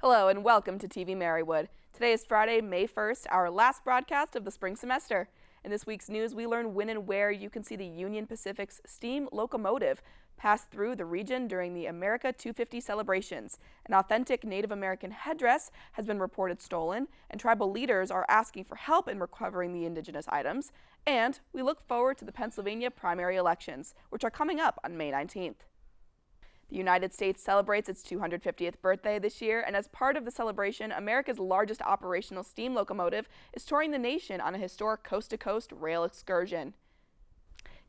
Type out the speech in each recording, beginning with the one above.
Hello and welcome to TV-Marywood. Today is Friday, May 1st, our last broadcast of the spring semester. In this week's news, we learn when and where you can see the Union Pacific's steam locomotive pass through the region during the America 250 celebrations. An authentic Native American headdress has been reported stolen, and tribal leaders are asking for help in recovering the indigenous items. And we look forward to the Pennsylvania primary elections, which are coming up on May 19th. The United States celebrates its 250th birthday this year, and as part of the celebration, America's largest operational steam locomotive is touring the nation on a historic coast-to-coast rail excursion.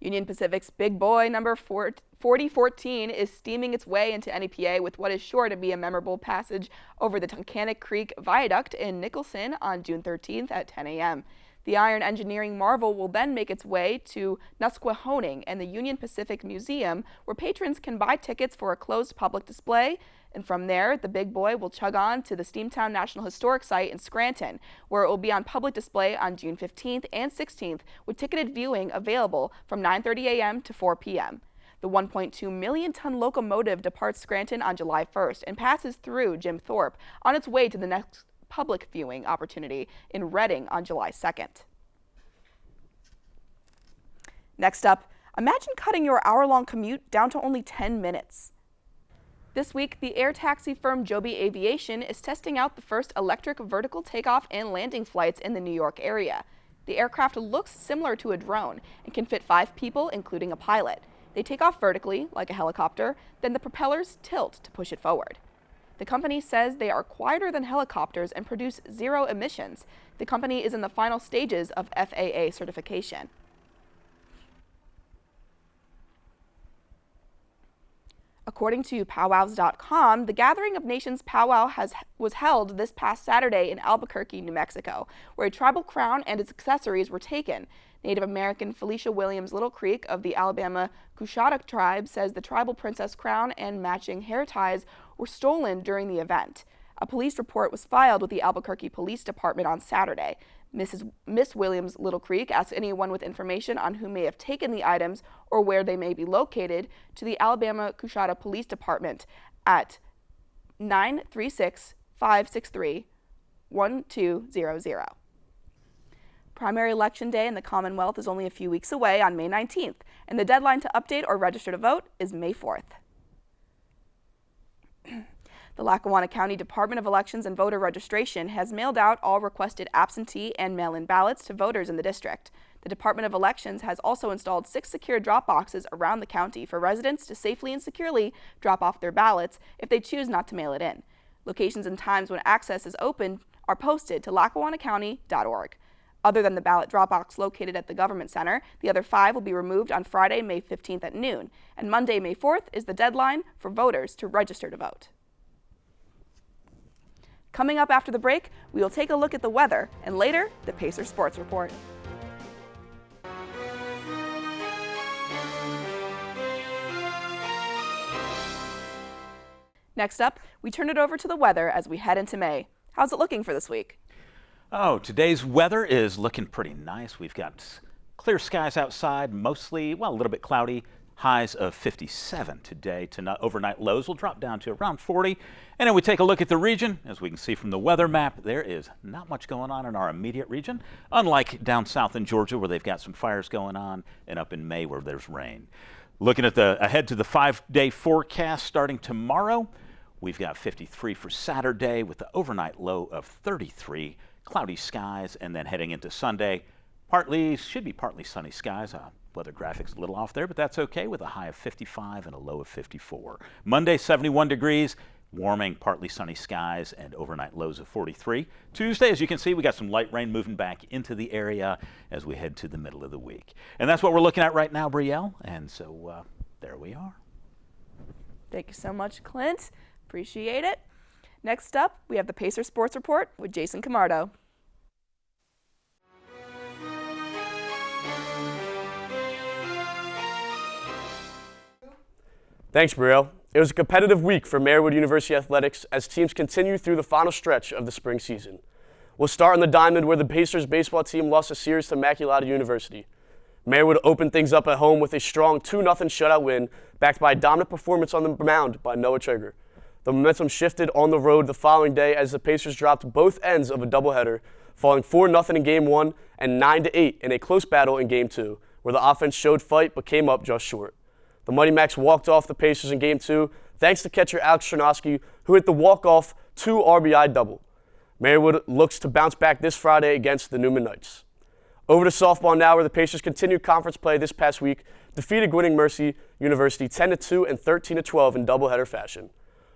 Union Pacific's Big Boy number 4014 is steaming its way into NEPA with what is sure to be a memorable passage over the Tunkhannock Creek Viaduct in Nicholson on June 13th at 10 a.m. The iron engineering marvel will then make its way to Nusquehoning and the Union Pacific Museum, where patrons can buy tickets for a closed public display. And from there, the Big Boy will chug on to the Steamtown National Historic Site in Scranton, where it will be on public display on June 15th and 16th, with ticketed viewing available from 9:30 a.m. to 4 p.m. The 1.2 million ton locomotive departs Scranton on July 1st and passes through Jim Thorpe on its way to the next public viewing opportunity in Reading on July 2nd. Next up, imagine cutting your hour-long commute down to only 10 minutes. This week, the air taxi firm Joby Aviation is testing out the first electric vertical takeoff and landing flights in the New York area. The aircraft looks similar to a drone and can fit 5 people, including a pilot. They take off vertically, like a helicopter, then the propellers tilt to push it forward. The company says they are quieter than helicopters and produce 0 emissions. The company is in the final stages of FAA certification. According to powwows.com, the Gathering of Nations powwow was held this past Saturday in Albuquerque, New Mexico, where a tribal crown and its accessories were taken. Native American Felicia Williams Little Creek of the Alabama Coushatta tribe says the tribal princess crown and matching hair ties were stolen during the event. A police report was filed with the Albuquerque Police Department on Saturday. Miss Williams Little Creek asked anyone with information on who may have taken the items or where they may be located to the Alabama Coushatta Police Department at 936-563-1200. Primary election day in the Commonwealth is only a few weeks away on May 19th, and the deadline to update or register to vote is May 4th. The Lackawanna County Department of Elections and Voter Registration has mailed out all requested absentee and mail-in ballots to voters in the district. The Department of Elections has also installed 6 secure drop boxes around the county for residents to safely and securely drop off their ballots if they choose not to mail it in. Locations and times when access is open are posted to lackawannacounty.org. Other than the ballot drop box located at the Government Center, the other 5 will be removed on Friday, May 15th at noon, and Monday, May 4th is the deadline for voters to register to vote. Coming up after the break, we will take a look at the weather, and later, the Pacer Sports Report. Next up, we turn it over to the weather as we head into May. How's it looking for this week? Oh, today's weather is looking pretty nice. We've got clear skies outside, mostly, well, a little bit cloudy. Highs of 57 today. Overnight lows will drop down to around 40. And then we take a look at the region. As we can see from the weather map, there is not much going on in our immediate region, unlike down south in Georgia where they've got some fires going on, and up in May where there's rain. Looking at ahead to the 5-day forecast starting tomorrow, we've got 53 for Saturday with the overnight low of 33, cloudy skies, and then heading into Sunday, should be partly sunny skies. Weather graphics a little off there, but that's okay with a high of 55 and a low of 54. Monday, 71 degrees, warming, partly sunny skies, and overnight lows of 43. Tuesday, as you can see, we got some light rain moving back into the area as we head to the middle of the week. And that's what we're looking at right now, Brielle. And so there we are. Thank you so much, Clint. Appreciate it. Next up, we have the Pacer Sports Report with Jason Camardo. Thanks, Brielle. It was a competitive week for Marywood-University athletics as teams continue through the final stretch of the spring season. We'll start on the diamond where the Pacers baseball team lost a series to Marywood-University. Marywood opened things up at home with a strong 2-0 shutout win backed by a dominant performance on the mound by Noah Trigger. The momentum shifted on the road the following day as the Pacers dropped both ends of a doubleheader, falling 4-0 in Game 1 and 9-8 in a close battle in Game 2, where the offense showed fight but came up just short. The Mighty Macs walked off the Pacers in Game 2 thanks to catcher Alex Chernosky, who hit the walk-off 2 RBI double. Marywood looks to bounce back this Friday against the Newman Knights. Over to softball now, where the Pacers continued conference play this past week, defeated Marywood-University 10-2 and 13-12 in doubleheader fashion.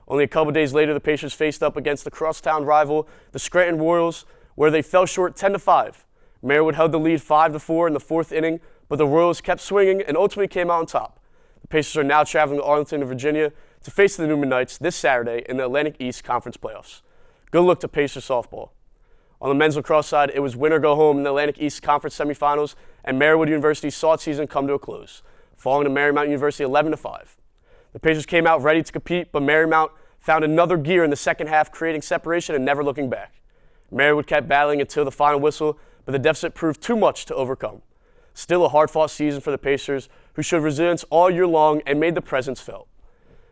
Only a couple days later, the Pacers faced up against the crosstown rival, the Scranton Royals, where they fell short 10-5. Marywood held the lead 5-4 in the fourth inning, but the Royals kept swinging and ultimately came out on top. The Pacers are now traveling to Arlington, Virginia, to face the Newman Knights this Saturday in the Atlantic East Conference playoffs. Good luck to Pacers softball. On the men's lacrosse side, it was win or go home in the Atlantic East Conference semifinals, and Marywood-University saw its season come to a close, falling to Marymount-University 11-5. The Pacers came out ready to compete, but Marymount found another gear in the second half, creating separation and never looking back. Marywood kept battling until the final whistle, but the deficit proved too much to overcome. Still a hard-fought season for the Pacers, who showed resilience all year long and made the presence felt.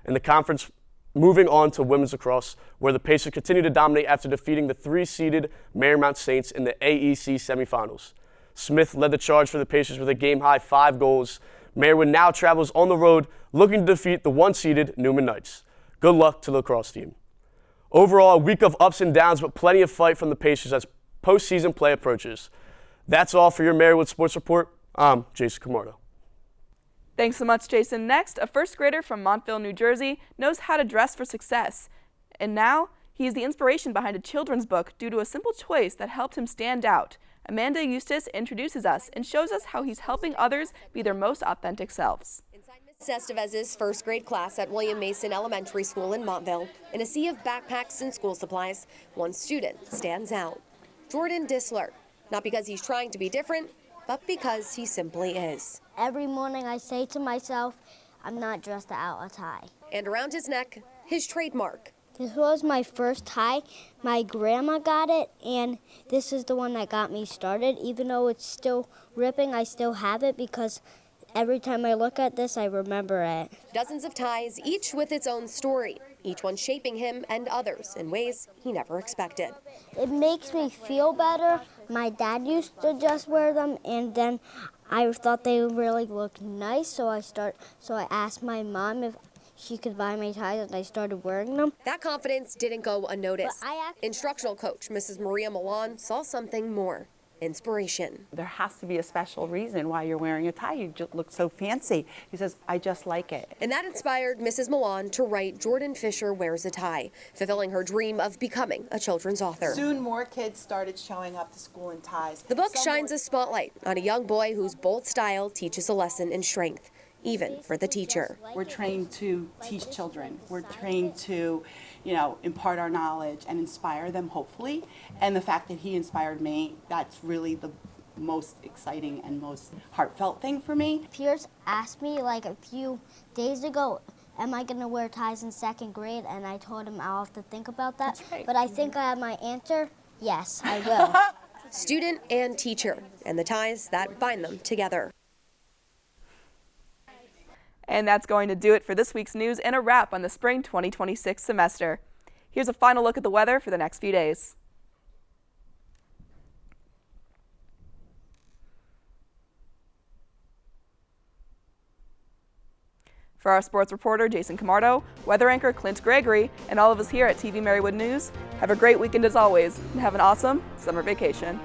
In the conference, moving on to women's lacrosse, where the Pacers continue to dominate after defeating the 3-seeded Marymount Saints in the AEC semifinals. Smith led the charge for the Pacers with a game-high 5 goals. Marywood now travels on the road, looking to defeat the 1-seeded Newman Knights. Good luck to the lacrosse team. Overall, a week of ups and downs, but plenty of fight from the Pacers as postseason play approaches. That's all for your Marywood Sports Report. I'm Jason Camardo. Thanks so much, Jason. Next, a first grader from Montville, New Jersey, knows how to dress for success. And now, he is the inspiration behind a children's book due to a simple choice that helped him stand out. Amanda Eustace introduces us and shows us how he's helping others be their most authentic selves. Inside Ms. Estevez's first grade class at William Mason Elementary School in Montville, in a sea of backpacks and school supplies, one student stands out. Jordan Disler, not because he's trying to be different, but because he simply is. Every morning I say to myself, I'm not dressed out a tie. And around his neck, his trademark. This was my first tie. My grandma got it, and this is the one that got me started. Even though it's still ripping, I still have it because every time I look at this, I remember it. Dozens of ties, each with its own story, each one shaping him and others in ways he never expected. It makes me feel better. My dad used to just wear them, and then I thought they really looked nice, so I asked my mom if she could buy my ties, and I started wearing them. That confidence didn't go unnoticed. But Instructional coach Mrs. Maria Milan saw something more. Inspiration. There has to be a special reason why you're wearing a tie. You just look so fancy. He says, I just like it. And that inspired Mrs. Milan to write Jordan Fisher Wears a Tie, fulfilling her dream of becoming a children's author. Soon more kids started showing up to school in ties. The book shines a spotlight on a young boy whose bold style teaches a lesson in strength, even for the teacher. We're trained to teach children. We're trained to, impart our knowledge and inspire them, hopefully. And the fact that he inspired me, that's really the most exciting and most heartfelt thing for me. Pierce asked me like a few days ago, am I going to wear ties in second grade? And I told him I'll have to think about that. That's right. But I think I have my answer. Yes, I will. Student and teacher, and the ties that bind them together. And that's going to do it for this week's news and a wrap on the spring 2026 semester. Here's a final look at the weather for the next few days. For our sports reporter, Jason Camardo, weather anchor Clint Gregory, and all of us here at TV Marywood News, have a great weekend as always, and have an awesome summer vacation.